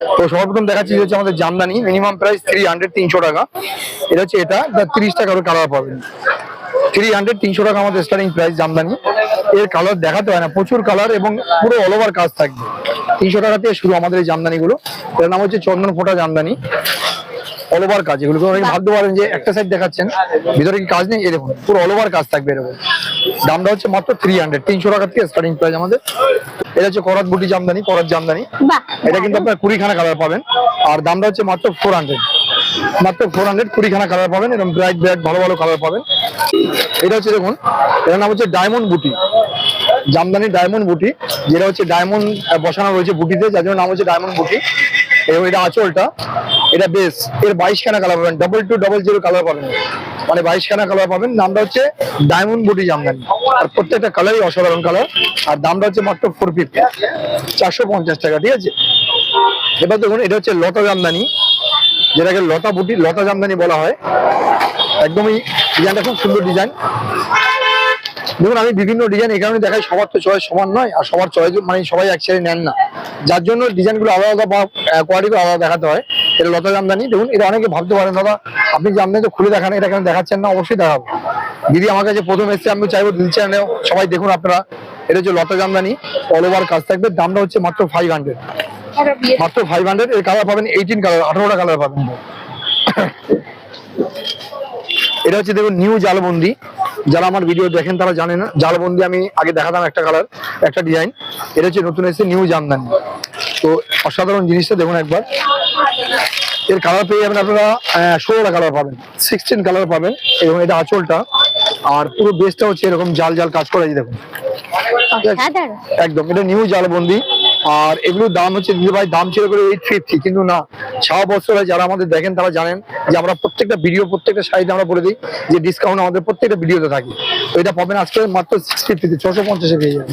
তো সর্বপ্রথম দেখাচ্ছি হচ্ছে আমাদের জামদানি, মিনিমাম প্রাইস 300 টাকা। এটা হচ্ছে এটা 30 টাকা কালার পাবেন। 300 টাকা আমাদের স্টার্টিং প্রাইস জামদানি। এর কালার দেখাতে হয় না, প্রচুর কালার এবং পুরো অল ওভার কাজ থাকবে। 300 টাকা থেকে শুরু আমাদের এই জামদানি গুলো। এর নাম হচ্ছে চন্দন ফোটা জামদানি, অল ওভার কাজ। এগুলো অনেকে ভাবতে পারেন যে একটা সাইড দেখাচ্ছেন, ভিতরে কি কাজ নেই। এই দেখুন পুরো অল ওভার কাজ থাকবে এরকম। দামটা হচ্ছে মাত্র 300 টাকা থেকে স্টার্টিং প্রাইস আমাদের। এটা হচ্ছে করাত বুটি জামদানি, করাত জামদানি। এটা কিন্তু আপনার 20খানা কালার পাবেন, আর দামটা হচ্ছে মাত্র 400। মাত্র 400, 20খানা কালার পাবেন, এবং ব্রাইট ব্রাইট ভালো ভালো কালার পাবেন। এটা হচ্ছে দেখুন, এটার নাম হচ্ছে ডায়মন্ড বুটি জামদানি, ডায়মন্ড বুটি, যেটা হচ্ছে ডায়মন্ড বসানো রয়েছে বুটিতে, যার জন্য নাম হচ্ছে ডায়মন্ড বুটি। এবং এটা আঁচলটা, এটা বেস। এর 22খানা কালার পাবেন, 2200 কালার পাবেন, মানে 22খানা কালার পাবেন। নামটা হচ্ছে ডায়মন্ড বুটি জামদানি, আর প্রত্যেকটা কালারই অসাধারণ কালার। আর দামটা হচ্ছে মাত্র 450, 450 টাকা। ঠিক আছে, এবার দেখুন এটা হচ্ছে লতা জামদানি, যেটাকে লতা বুটি, লতা জামদানি বলা হয়। একদমই ডিজাইনটা খুব সুন্দর ডিজাইন। দেখুন আমি বিভিন্ন ডিজাইন এই কারণে দেখাই, সবার তো চয়েস সমান নয়, আর সবার চয়েস মানে সবাই একসাথে নেন না, যার জন্য ডিজাইনগুলো আলাদা আলাদা বা কোয়ালিটি আলাদা দেখাতে হয়। এটা লতা জামদানি। দেখুন এটা অনেকে ভাবতে পারেন দাদা আপনি জামদানি তো খুলে দেখান, এটা কেন দেখাচ্ছেন না? অবশ্যই দেখাবো। দিদি আমার কাছে প্রথম এসছে, আমি চাইবো দিদি চ্যানেলে সবাই দেখুন আপনারা। এটা হচ্ছে লতা জামদানি, অল ওভার কাজ থাকবে। দামটা হচ্ছে মাত্র 500, মাত্র 500। এর কালার পাবেন 18 কালার, 18টা কালার পাবেন। এটা হচ্ছে দেখুন নিউ জালবন্দি, যারা আমার ভিডিও দেখেন তারা জানে না, জালবন্দি আমি আগে দেখাতাম একটা কালার, একটা ডিজাইন। এটা হচ্ছে নতুন এসেছে নিউ জামদানি। তো অসাধারণ জিনিসটা দেখুন একবার। এর কালার পেয়ে যাবেন আপনারা 16টা কালার পাবেন, 16 কালার পাবেন। এবং এটা আঁচলটা, আর পুরো বেসটা হচ্ছে এরকম জাল জাল কাজ করা, দেখুন একদম। এটা নিউ জালবন্দি। আর এগুলোর দাম হচ্ছে দিদি ভাই, দাম ছিল করে 850, কিন্তু না, সারা বছরে যারা আমাদের দেখেন তারা জানেন যে আমরা প্রত্যেকটা ভিডিও, প্রত্যেকটা সাইডে আমরা বলে দিই যে ডিসকাউন্ট আমাদের প্রত্যেকটা ভিডিওতে থাকে। তো এটা পাবেন আজকে মাত্র 650, 650 পেয়ে যাবেন।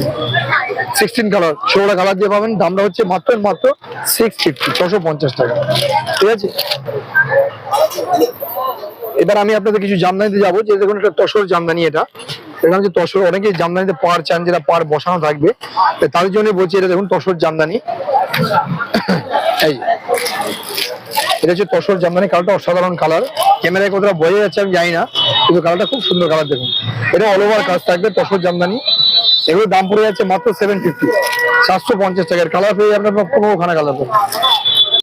16 কালার, 16টা কালার দিয়ে পাবেন। দামটা হচ্ছে মাত্র 650, 650 টাকা। ঠিক আছে, এবার আমি আপনাদের কিছু জামদানিতে যাবো। যে দেখুন একটা তসর জামদানি, এটা হচ্ছে তসর। অনেকে জামদানিতে পার চান, যেটা পার বসানো থাকবে, তাদের জন্য বলছি। এটা দেখুন তসর জামদানি, এই এটা হচ্ছে তসর জামদানি। কালারটা অসাধারণ কালার, ক্যামেরায় কতটা বোঝা যাচ্ছে আমি জানি না, কিন্তু কালারটা খুব সুন্দর কালার। দেখুন এটা অল ওভার কাজ থাকবে, তসর জামদানি। এগুলোর দাম পড়ে যাচ্ছে মাত্র 750, 750 টাকার। কালার পেয়ে আপনার 15খানা কালার পাবেন,